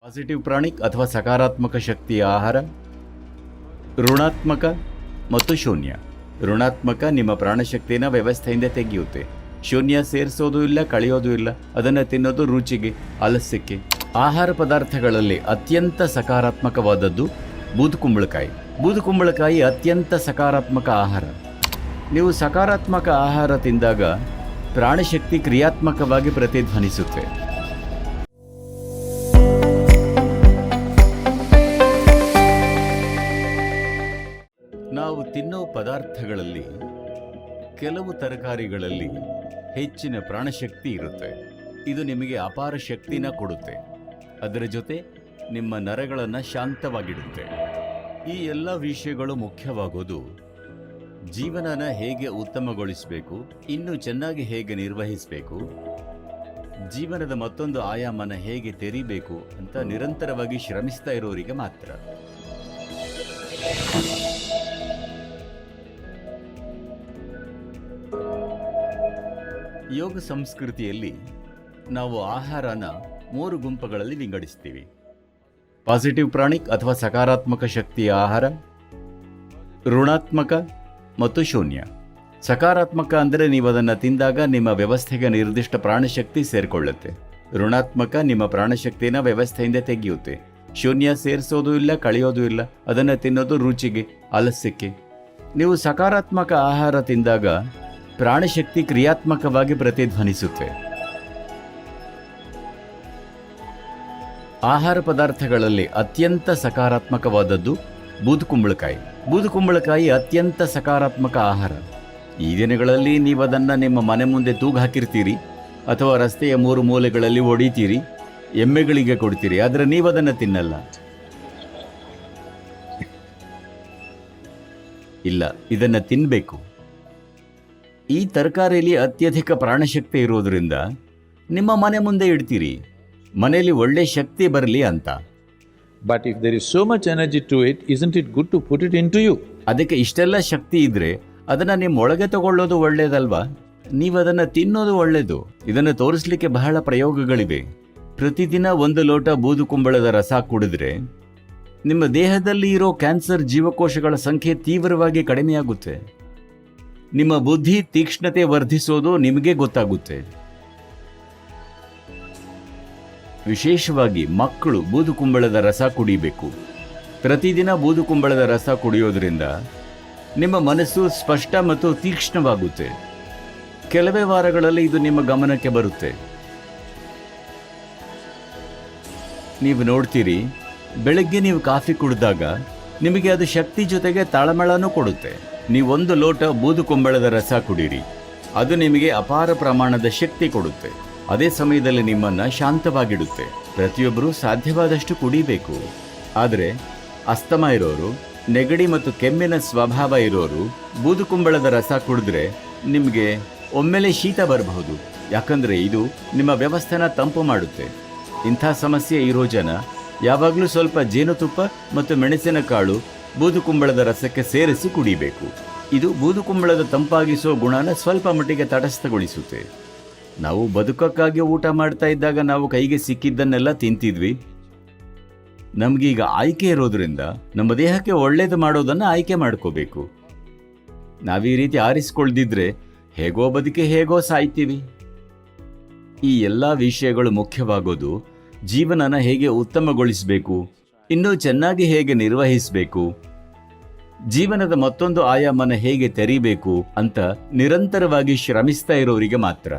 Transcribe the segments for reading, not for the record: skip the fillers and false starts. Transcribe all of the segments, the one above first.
Positive pranic ಅಥವಾ ಸಕಾರಾತ್ಮಕ ಶಕ್ತಿಯ ಆಹಾರ. ಋಣಾತ್ಮಕ ಮತ್ತು ಶೂನ್ಯ. ಋಣಾತ್ಮಕ ನಿಮ್ಮ ಪ್ರಾಣಶಕ್ತಿನ ವ್ಯವಸ್ಥೆಯಿಂದ ತೆಗೆಯುತ್ತೆ. ಶೂನ್ಯ ಸೇರಿಸೋದು ಇಲ್ಲ, ಕಳೆಯೋದು ಇಲ್ಲ. ಅದನ್ನು ತಿನ್ನೋದು ರುಚಿಗೆ, ಆಲಸ್ಯಕ್ಕೆ. ಆಹಾರ ಪದಾರ್ಥಗಳಲ್ಲಿ ಅತ್ಯಂತ ಸಕಾರಾತ್ಮಕವಾದದ್ದು ಬೂದುಕುಂಬಳಕಾಯಿ. ಬೂದುಕುಂಬಳಕಾಯಿ ಅತ್ಯಂತ ಸಕಾರಾತ್ಮಕ ಆಹಾರ. ನೀವು ಸಕಾರಾತ್ಮಕ ಆಹಾರ ತಿಂದಾಗ ಪ್ರಾಣಶಕ್ತಿ ಕ್ರಿಯಾತ್ಮಕವಾಗಿ ಪ್ರತಿಧ್ವನಿಸುತ್ತೆ. ನಾವು ತಿನ್ನೋ ಪದಾರ್ಥಗಳಲ್ಲಿ ಕೆಲವು ತರಕಾರಿಗಳಲ್ಲಿ ಹೆಚ್ಚಿನ ಪ್ರಾಣಶಕ್ತಿ ಇರುತ್ತೆ. ಇದು ನಿಮಗೆ ಅಪಾರ ಶಕ್ತಿನ ಕೊಡುತ್ತೆ. ಅದರ ಜೊತೆ ನಿಮ್ಮ ನರಗಳನ್ನು ಶಾಂತವಾಗಿಡುತ್ತೆ. ಈ ಎಲ್ಲ ವಿಷಯಗಳು ಮುಖ್ಯವಾಗೋದು ಜೀವನನ ಹೇಗೆ ಉತ್ತಮಗೊಳಿಸಬೇಕು, ಇನ್ನೂ ಚೆನ್ನಾಗಿ ಹೇಗೆ ನಿರ್ವಹಿಸಬೇಕು, ಜೀವನದ ಮತ್ತೊಂದು ಆಯಾಮನ ಹೇಗೆ ತೆರೀಬೇಕು ಅಂತ ನಿರಂತರವಾಗಿ ಶ್ರಮಿಸ್ತಾ ಇರೋರಿಗೆ ಮಾತ್ರ. ಯೋಗ ಸಂಸ್ಕೃತಿಯಲ್ಲಿ ನಾವು ಆಹಾರನ 3 ಗುಂಪುಗಳಲ್ಲಿ ವಿಂಗಡಿಸ್ತೀವಿ. ಪಾಸಿಟಿವ್ ಪ್ರಾಣಿಕ್ ಅಥವಾ ಸಕಾರಾತ್ಮಕ ಶಕ್ತಿಯ ಆಹಾರ, ಋಣಾತ್ಮಕ ಮತ್ತು ಶೂನ್ಯ. ಸಕಾರಾತ್ಮಕ ಅಂದರೆ ನೀವು ಅದನ್ನು ತಿಂದಾಗ ನಿಮ್ಮ ವ್ಯವಸ್ಥೆಗೆ ನಿರ್ದಿಷ್ಟ ಪ್ರಾಣಶಕ್ತಿ ಸೇರಿಕೊಳ್ಳುತ್ತೆ. ಋಣಾತ್ಮಕ ನಿಮ್ಮ ಪ್ರಾಣಶಕ್ತಿನ ವ್ಯವಸ್ಥೆಯಿಂದ ತೆಗೆಯುತ್ತೆ. ಶೂನ್ಯ ಸೇರಿಸೋದು ಇಲ್ಲ, ಕಳೆಯೋದು ಇಲ್ಲ. ಅದನ್ನು ತಿನ್ನೋದು ರುಚಿಗೆ, ಆಲಸ್ಯಕ್ಕೆ. ನೀವು ಸಕಾರಾತ್ಮಕ ಆಹಾರ ತಿಂದಾಗ ಪ್ರಾಣಶಕ್ತಿ ಕ್ರಿಯಾತ್ಮಕವಾಗಿ ಪ್ರತಿಧ್ವನಿಸುತ್ತೆ. ಆಹಾರ ಪದಾರ್ಥಗಳಲ್ಲಿ ಅತ್ಯಂತ ಸಕಾರಾತ್ಮಕವಾದದ್ದು ಬೂದುಕುಂಬಳಕಾಯಿ. ಬೂದುಕುಂಬಳಕಾಯಿ ಅತ್ಯಂತ ಸಕಾರಾತ್ಮಕ ಆಹಾರ. ಈ ದಿನಗಳಲ್ಲಿ ನೀವು ಅದನ್ನು ನಿಮ್ಮ ಮನೆ ಮುಂದೆ ತೂಗು ಹಾಕಿರ್ತೀರಿ, ಅಥವಾ ರಸ್ತೆಯ 3 ಮೂಲೆಗಳಲ್ಲಿ ಒಡಿತೀರಿ, ಎಮ್ಮೆಗಳಿಗೆ ಕೊಡ್ತೀರಿ. ಆದರೆ ನೀವು ಅದನ್ನು ತಿನ್ನಲ್ಲ. ಇಲ್ಲ, ಇದನ್ನು ತಿನ್ನಬೇಕು. ಈ ತರಕಾರಿಯಲ್ಲಿ ಅತ್ಯಧಿಕ ಪ್ರಾಣಶಕ್ತಿ ಇರೋದ್ರಿಂದ ನಿಮ್ಮ ಮನೆ ಮುಂದೆ ಇಡ್ತೀರಿ, ಮನೆಯಲ್ಲಿ ಒಳ್ಳೆ ಶಕ್ತಿ ಬರಲಿ ಅಂತ. But if there is so much energy to it, isn't it good to put it into you? ಅದಕ್ಕೆ ಇಷ್ಟೆಲ್ಲ ಶಕ್ತಿ ಇದ್ರೆ ಅದನ್ನು ನಿಮ್ಮ ಒಳಗೆ ತಗೊಳ್ಳೋದು ಒಳ್ಳೇದಲ್ವಾ? ನೀವು ಅದನ್ನು ತಿನ್ನೋದು ಒಳ್ಳೇದು. ಇದನ್ನು ತೋರಿಸ್ಲಿಕ್ಕೆ ಬಹಳ ಪ್ರಯೋಗಗಳಿವೆ. ಪ್ರತಿದಿನ 1 ಲೋಟ ಬೂದುಕುಂಬಳದ ರಸ ಕುಡಿದ್ರೆ ನಿಮ್ಮ ದೇಹದಲ್ಲಿ ಇರೋ ಕ್ಯಾನ್ಸರ್ ಜೀವಕೋಶಗಳ ಸಂಖ್ಯೆ ತೀವ್ರವಾಗಿ ಕಡಿಮೆಯಾಗುತ್ತೆ. ನಿಮ್ಮ ಬುದ್ಧಿ ತೀಕ್ಷ್ಣತೆ ವರ್ಧಿಸೋದು ನಿಮಗೆ ಗೊತ್ತಾಗುತ್ತೆ. ವಿಶೇಷವಾಗಿ ಮಕ್ಕಳು ಬೂದುಕುಂಬಳದ ರಸ ಕುಡಿಬೇಕು. ಪ್ರತಿದಿನ ಬೂದುಕುಂಬಳದ ರಸ ಕುಡಿಯೋದ್ರಿಂದ ನಿಮ್ಮ ಮನಸ್ಸು ಸ್ಪಷ್ಟ ಮತ್ತು ತೀಕ್ಷ್ಣವಾಗುತ್ತೆ. ಕೆಲವೇ ವಾರಗಳಲ್ಲಿ ಇದು ನಿಮ್ಮ ಗಮನಕ್ಕೆ ಬರುತ್ತೆ. ನೀವು ನೋಡ್ತೀರಿ, ಬೆಳಗ್ಗೆ ನೀವು ಕಾಫಿ ಕುಡಿದಾಗ ನಿಮಗೆ ಅದು ಶಕ್ತಿ ಜೊತೆಗೆ ತಳಮಳನೂ ಕೊಡುತ್ತೆ. ನೀವು 1 ಲೋಟ ಬೂದುಕುಂಬಳದ ರಸ ಕುಡೀರಿ, ಅದು ನಿಮಗೆ ಅಪಾರ ಪ್ರಮಾಣದ ಶಕ್ತಿ ಕೊಡುತ್ತೆ. ಅದೇ ಸಮಯದಲ್ಲಿ ನಿಮ್ಮನ್ನು ಶಾಂತವಾಗಿಡುತ್ತೆ. ಪ್ರತಿಯೊಬ್ಬರೂ ಸಾಧ್ಯವಾದಷ್ಟು ಕುಡಿಬೇಕು. ಆದರೆ ಅಸ್ತಮ ಇರೋರು, ನೆಗಡಿ ಮತ್ತು ಕೆಮ್ಮಿನ ಸ್ವಭಾವ ಇರೋರು ಬೂದುಕುಂಬಳದ ರಸ ಕುಡಿದ್ರೆ ನಿಮಗೆ ಒಮ್ಮೆಲೆ ಶೀತ ಬರಬಹುದು. ಯಾಕಂದರೆ ಇದು ನಿಮ್ಮ ವ್ಯವಸ್ಥೆನ ತಂಪು ಮಾಡುತ್ತೆ. ಇಂಥ ಸಮಸ್ಯೆ ಇರೋ ಜನ ಯಾವಾಗಲೂ ಸ್ವಲ್ಪ ಜೇನುತುಪ್ಪ ಮತ್ತು ಮೆಣಸಿನಕಾಳು ಬೂದುಕುಂಬಳದ ರಸಕ್ಕೆ ಸೇರಿಸಿ ಕುಡಿಬೇಕು. ಇದು ಬೂದುಕುಂಬಳದ ತಂಪಾಗಿಸೋ ಗುಣನ ಸ್ವಲ್ಪ ಮಟ್ಟಿಗೆ ತಟಸ್ಥಗೊಳಿಸುತ್ತೆ. ನಾವು ಬದುಕಕ್ಕಾಗಿ ಊಟ ಮಾಡ್ತಾ ಇದ್ದಾಗ ನಾವು ಕೈಗೆ ಸಿಕ್ಕಿದ್ದನ್ನೆಲ್ಲ ತಿಂತಿದ್ವಿ. ನಮಗೀಗ ಆಯ್ಕೆ ಇರೋದ್ರಿಂದ ನಮ್ಮ ದೇಹಕ್ಕೆ ಒಳ್ಳೇದು ಮಾಡೋದನ್ನು ಆಯ್ಕೆ ಮಾಡ್ಕೋಬೇಕು. ನಾವೀ ರೀತಿ ಆರಿಸ್ಕೊಳ್ದಿದ್ರೆ ಹೇಗೋ ಬದುಕಿ ಹೇಗೋ ಸಾಯ್ತೀವಿ. ಈ ಎಲ್ಲ ವಿಷಯಗಳು ಮುಖ್ಯವಾಗೋದು ಜೀವನನ ಹೇಗೆ ಉತ್ತಮಗೊಳಿಸಬೇಕು, ಇನ್ನೂ ಚೆನ್ನಾಗಿ ಹೇಗೆ ನಿರ್ವಹಿಸಬೇಕು, ಜೀವನದ ಮತ್ತೊಂದು ಆಯಾಮನ ಹೇಗೆ ತೆರೀಬೇಕು ಅಂತ ನಿರಂತರವಾಗಿ ಶ್ರಮಿಸ್ತಾ ಇರೋರಿಗೆ ಮಾತ್ರ.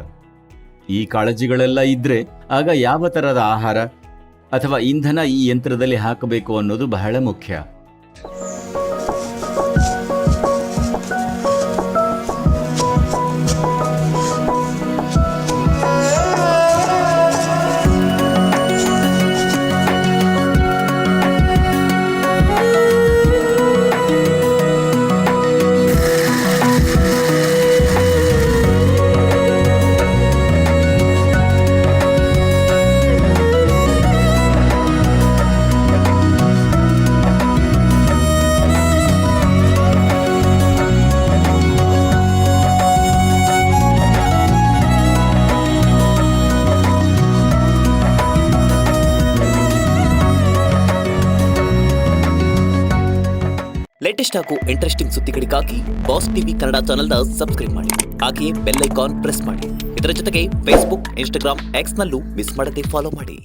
ಈ ಕಾಳಜಿಗಳೆಲ್ಲ ಇದ್ರೆ ಆಗ ಯಾವ ಥರದ ಆಹಾರ ಅಥವಾ ಇಂಧನ ಈ ಯಂತ್ರದಲ್ಲಿ ಹಾಕಬೇಕು ಅನ್ನೋದು ಬಹಳ ಮುಖ್ಯ. ಲೇಟೆಸ್ಟ್ ಹಾಗೂ ಇಂಟ್ರೆಸ್ಟಿಂಗ್ ಸುದ್ದಿಗಳಿಗಾಗಿ ಬಾಸ್ ಟಿವಿ ಕನ್ನಡ ಚಾನೆಲ್ನ ಸಬ್ಸ್ಕ್ರೈಬ್ ಮಾಡಿ. ಹಾಗೆಯೇ ಬೆಲ್ ಐಕಾನ್ ಪ್ರೆಸ್ ಮಾಡಿ. ಇದರ ಜೊತೆಗೆ ಫೇಸ್ಬುಕ್, ಇನ್ಸ್ಟಾಗ್ರಾಮ್, ಎಕ್ಸ್ ನಲ್ಲೂ ಮಿಸ್ ಮಾಡದೆ ಫಾಲೋ ಮಾಡಿ.